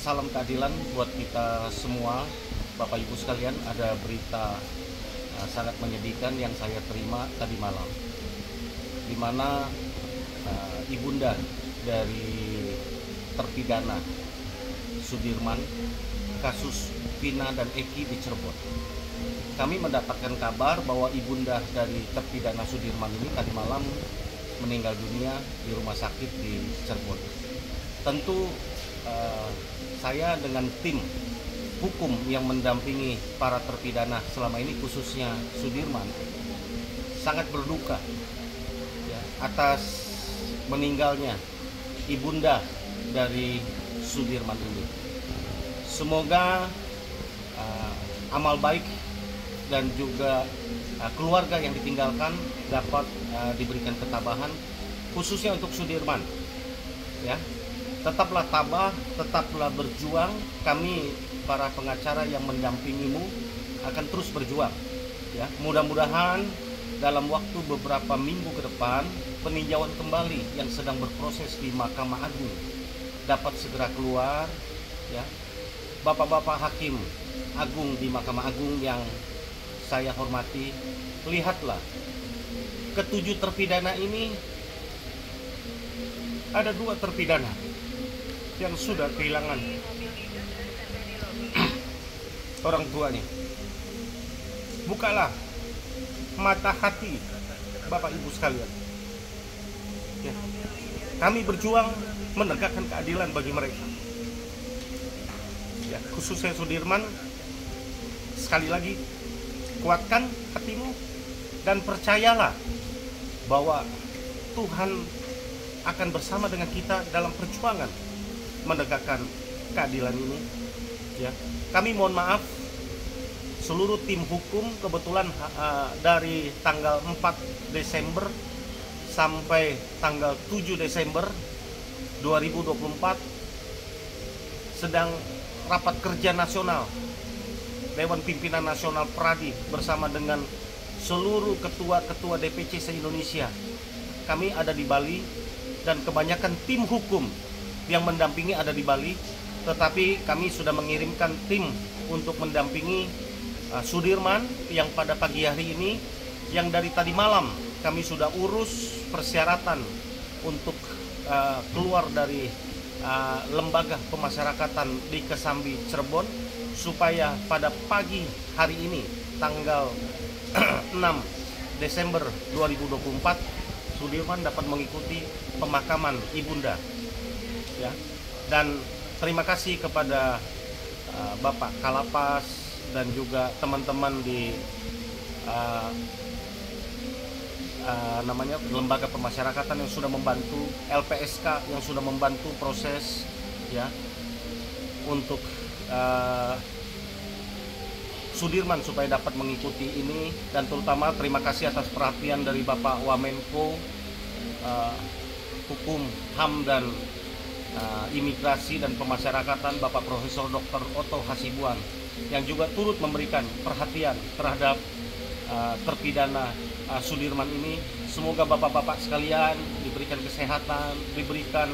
salam keadilan buat kita semua. Bapak Ibu sekalian, ada berita sangat menyedihkan yang saya terima tadi malam, di mana ibunda dari terpidana Sudirman kasus Vina dan Eki di Cirebon. Kami mendapatkan kabar bahwa ibunda dari terpidana Sudirman ini tadi malam meninggal dunia di rumah sakit di Cirebon. Tentu saya dengan tim hukum yang mendampingi para terpidana selama ini, khususnya Sudirman, sangat berduka ya, atas meninggalnya ibunda dari Sudirman ini. Semoga amal baik dan juga keluarga yang ditinggalkan dapat diberikan ketabahan, khususnya untuk Sudirman ya. Tetaplah tabah, tetaplah berjuang. Kami para pengacara yang mendampingimu akan terus berjuang ya. Mudah-mudahan dalam waktu beberapa minggu ke depan peninjauan kembali yang sedang berproses di Mahkamah Agung dapat segera keluar ya. Bapak-bapak hakim agung di Mahkamah Agung yang saya hormati, lihatlah ketujuh terpidana ini, ada 2 terpidana yang sudah kehilangan orang tuanya. Bukalah mata hati Bapak Ibu sekalian ya. Kami berjuang menegakkan keadilan bagi mereka ya, khususnya Sudirman. Sekali lagi, kuatkan hatimu dan percayalah bahwa Tuhan akan bersama dengan kita dalam perjuangan menegakkan keadilan ini ya. Kami mohon maaf seluruh tim hukum, kebetulan dari tanggal 4 Desember sampai tanggal 7 Desember 2024 sedang rapat kerja nasional Dewan Pimpinan Nasional Pradi bersama dengan seluruh ketua-ketua DPC se-Indonesia. Kami ada di Bali dan kebanyakan tim hukum yang mendampingi ada di Bali, tetapi kami sudah mengirimkan tim untuk mendampingi Sudirman yang pada pagi hari ini, yang dari tadi malam kami sudah urus persyaratan untuk keluar dari lembaga pemasyarakatan di Kesambi Cirebon, supaya pada pagi hari ini tanggal 6 Desember 2024 Sudirman dapat mengikuti pemakaman ibunda ya. Dan terima kasih kepada Bapak Kalapas dan juga teman-teman di namanya lembaga pemasyarakatan yang sudah membantu, LPSK yang sudah membantu proses ya untuk Sudirman supaya dapat mengikuti ini. Dan terutama terima kasih atas perhatian dari Bapak Wamenko Hukum, HAM dan Imigrasi dan Pemasyarakatan, Bapak Profesor Dr. Otto Hasibuan, yang juga turut memberikan perhatian terhadap terpidana Sudirman ini. Semoga bapak-bapak sekalian diberikan kesehatan, diberikan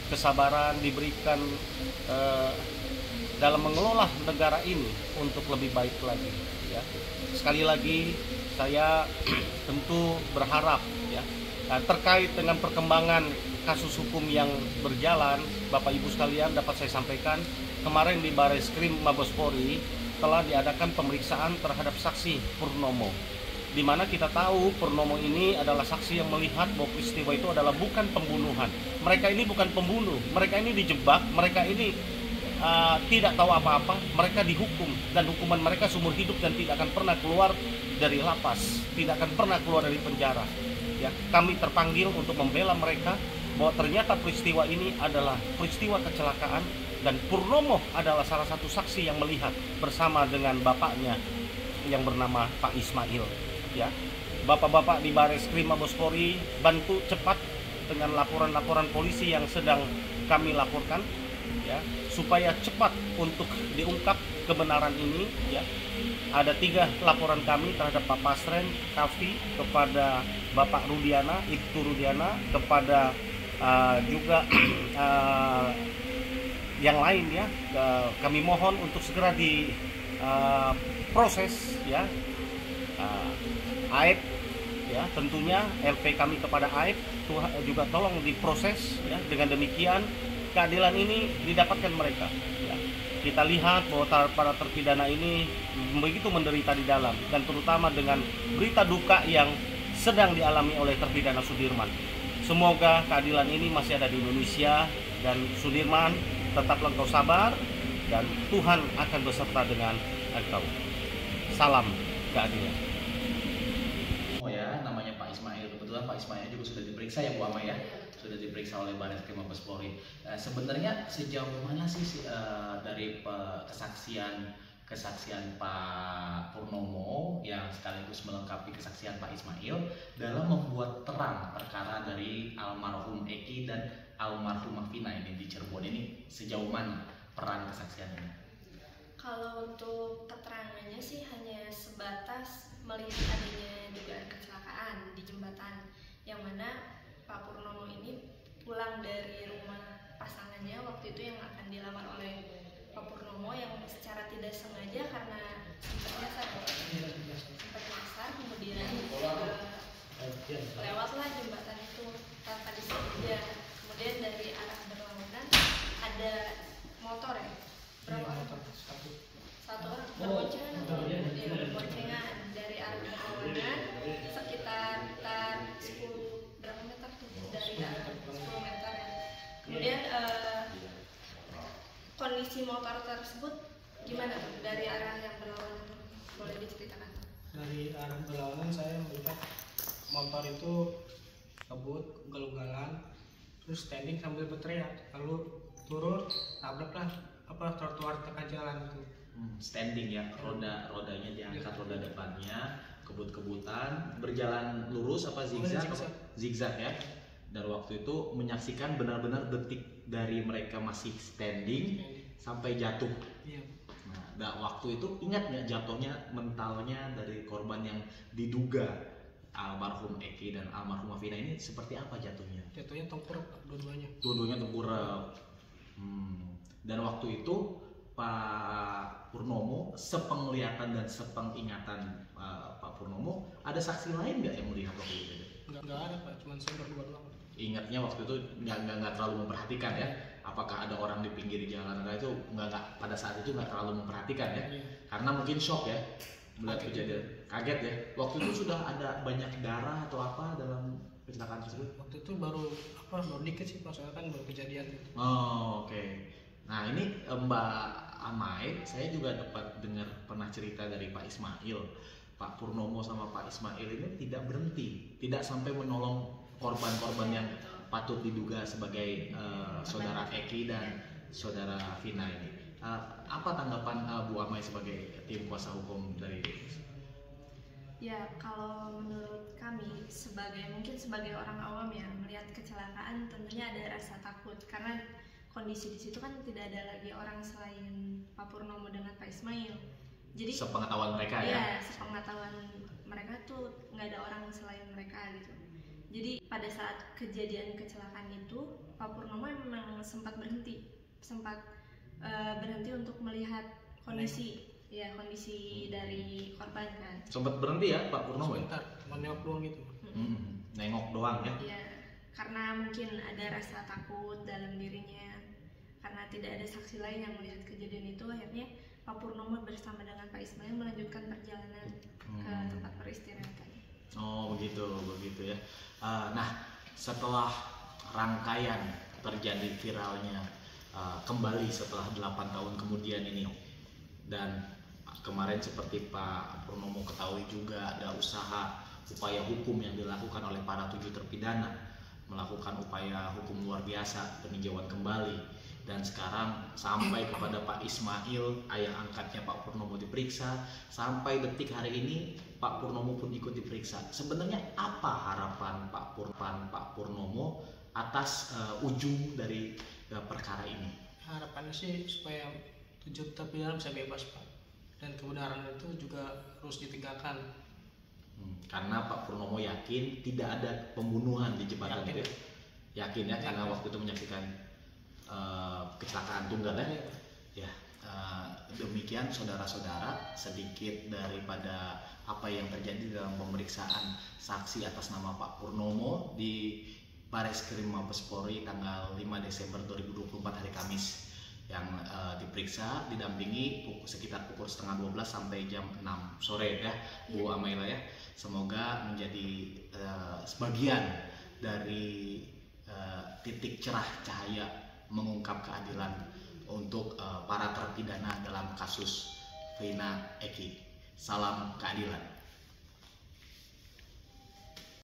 kesabaran, diberikan dalam mengelola negara ini untuk lebih baik lagi ya. Sekali lagi saya tentu berharap ya, terkait dengan perkembangan kasus hukum yang berjalan, Bapak Ibu sekalian, dapat saya sampaikan kemarin di Bareskrim Mabes Polri telah diadakan pemeriksaan terhadap saksi Purnomo, di mana kita tahu Purnomo ini adalah saksi yang melihat bahwa peristiwa itu adalah bukan pembunuhan. Mereka ini bukan pembunuh, mereka ini dijebak, mereka ini tidak tahu apa-apa, mereka dihukum dan hukuman mereka seumur hidup dan tidak akan pernah keluar dari lapas, tidak akan pernah keluar dari penjara ya. Kami terpanggil untuk membela mereka bahwa ternyata peristiwa ini adalah peristiwa kecelakaan dan Purnomo adalah salah satu saksi yang melihat bersama dengan bapaknya yang bernama Pak Ismail ya. Bapak-bapak di Bareskrim Mabes Polri bantu cepat dengan laporan-laporan polisi yang sedang kami laporkan ya, supaya cepat untuk diungkap kebenaran ini ya. Ada 3 laporan kami terhadap Pak Pasren Kavi, kepada Bapak Rudiana, Ibtu Rudiana, kepada juga yang lain ya, kami mohon untuk segera diproses ya. AIP ya, tentunya LP kami kepada AIP juga tolong diproses ya, dengan demikian keadilan ini didapatkan mereka ya. Kita lihat bahwa para terpidana ini begitu menderita di dalam, dan terutama dengan berita duka yang sedang dialami oleh terpidana Sudirman. Semoga keadilan ini masih ada di Indonesia, dan Sudirman tetaplah engkau sabar, dan Tuhan akan beserta dengan engkau. Salam keadilan. Oh ya, namanya Pak Ismail. Kebetulan Pak Ismail juga sudah diperiksa ya Bu Ama ya, sudah diperiksa oleh Barreskrim Mabes Polri. Sebenarnya sejauh mana sih dari kesaksian Pak Purnomo yang sekaligus melengkapi kesaksian Pak Ismail dalam membuat terang perkara dari almarhum Eki dan almarhumah Vina ini di Cirebon ini, sejauh mana peran kesaksiannya? Kalau untuk keterangannya sih hanya sebatas melihat adanya dugaan kecelakaan di jembatan, yang mana Pak Purnomo ini pulang dari rumah pasangannya waktu itu yang akan dilamar oleh Pak Purnomo, yang secara tidak sengaja karena sempat nyasar, kemudian lewatlah jembatan itu tanpa disengaja. Kemudian dari arah berlawanan ada motor ya, berapa motor? Satu orang berboncengan, kemudian berboncengan dari arah berlawanan sekitar 10 berapa meter tuh, dari arah 10 meter ya. Kemudian kondisi motor tersebut gimana tuh dari arah yang berlawanan, boleh diceritakan? Dari arah berlawanan saya melihat motor itu kebut ugal-ugalan, terus standing sambil berteriak, lalu turun tabraklah trotoar tengah jalan itu. Standing ya, rodanya diangkat, roda depannya kebut-kebutan, berjalan lurus apa zigzag? Zigzag ya. Dan waktu itu menyaksikan benar-benar detik dari mereka masih standing sampai jatuh. Iya. Nah, waktu itu ingat nggak jatuhnya mentalnya dari korban yang diduga almarhum Eki dan almarhumah Vina ini seperti apa jatuhnya? Jatuhnya tengkurap dua-duanya. Dua-duanya tengkurap. Dan waktu itu Pak Purnomo, sepenglihatan dan sepengingatan Pak Purnomo, ada saksi lain nggak yang melihat waktu itu? Nggak ada Pak, cuma saya berdua doang. Ingatnya waktu itu nggak terlalu memperhatikan ya, apakah ada orang di pinggir jalan, itu nggak pada saat itu nggak terlalu memperhatikan ya, karena mungkin shock ya melihat kejadian, kaget ya. Waktu itu sudah ada banyak darah atau apa dalam kecelakaan tersebut? Waktu itu baru dikit sih Pak, soalnya kan baru kejadian gitu. Oh, oke. Nah ini Mbak Amai, saya juga dapat dengar pernah cerita dari Pak Ismail, Pak Purnomo sama Pak Ismail ini tidak berhenti, tidak sampai menolong korban-korban yang patut diduga sebagai saudara Eki dan saudara Vina ini. Apa tanggapan Bu Amai sebagai tim kuasa hukum dari? Ya, kalau menurut kami mungkin sebagai orang awam ya, melihat kecelakaan tentunya ada rasa takut, karena kondisi di situ kan tidak ada lagi orang selain Pak Purnomo dengan Pak Ismail. Jadi sepengetahuan mereka ya? Sepengetahuan mereka tuh nggak ada orang selain mereka gitu. Jadi pada saat kejadian kecelakaan itu Pak Purnomo memang sempat berhenti untuk melihat kondisi dari korban kan. Sempat berhenti ya Pak Purnomo? Sebentar, menengok doang gitu. Nengok doang ya? Iya, karena mungkin ada rasa takut dalam dirinya, karena tidak ada saksi lain yang melihat kejadian itu. Akhirnya Pak Purnomo bersama dengan Pak Ismail melanjutkan perjalanan ke tempat peristirahatan. Oh begitu ya. Nah setelah rangkaian terjadi viralnya kembali setelah 8 tahun kemudian ini, dan kemarin seperti Pak Purnomo ketahui juga ada upaya hukum yang dilakukan oleh para 7 terpidana, melakukan upaya hukum luar biasa, peninjauan kembali, dan sekarang sampai kepada Pak Ismail, ayah angkatnya Pak Purnomo diperiksa, sampai detik hari ini Pak Purnomo pun ikut diperiksa. Sebenarnya apa harapan Pak Purnomo atas ujung dari perkara ini? Harapannya sih supaya 7 terpidana bisa bebas Pak, dan kebenaran itu juga harus ditegakkan. Karena Pak Purnomo yakin tidak ada pembunuhan di jembatan itu. Yakin ya, karena waktu itu menyaksikan kecelakaan tunggal ya. Demikian saudara-saudara sedikit daripada apa yang terjadi dalam pemeriksaan saksi atas nama Pak Purnomo di Bareskrim Mabes Polri tanggal 5 Desember 2024 hari Kamis, yang diperiksa didampingi sekitar pukul 11:30 sampai jam 6 sore ya Bu Amaila ya. Semoga menjadi sebagian dari titik cerah cahaya mengungkap keadilan untuk para terpidana dalam kasus Vina Eki. Salam keadilan.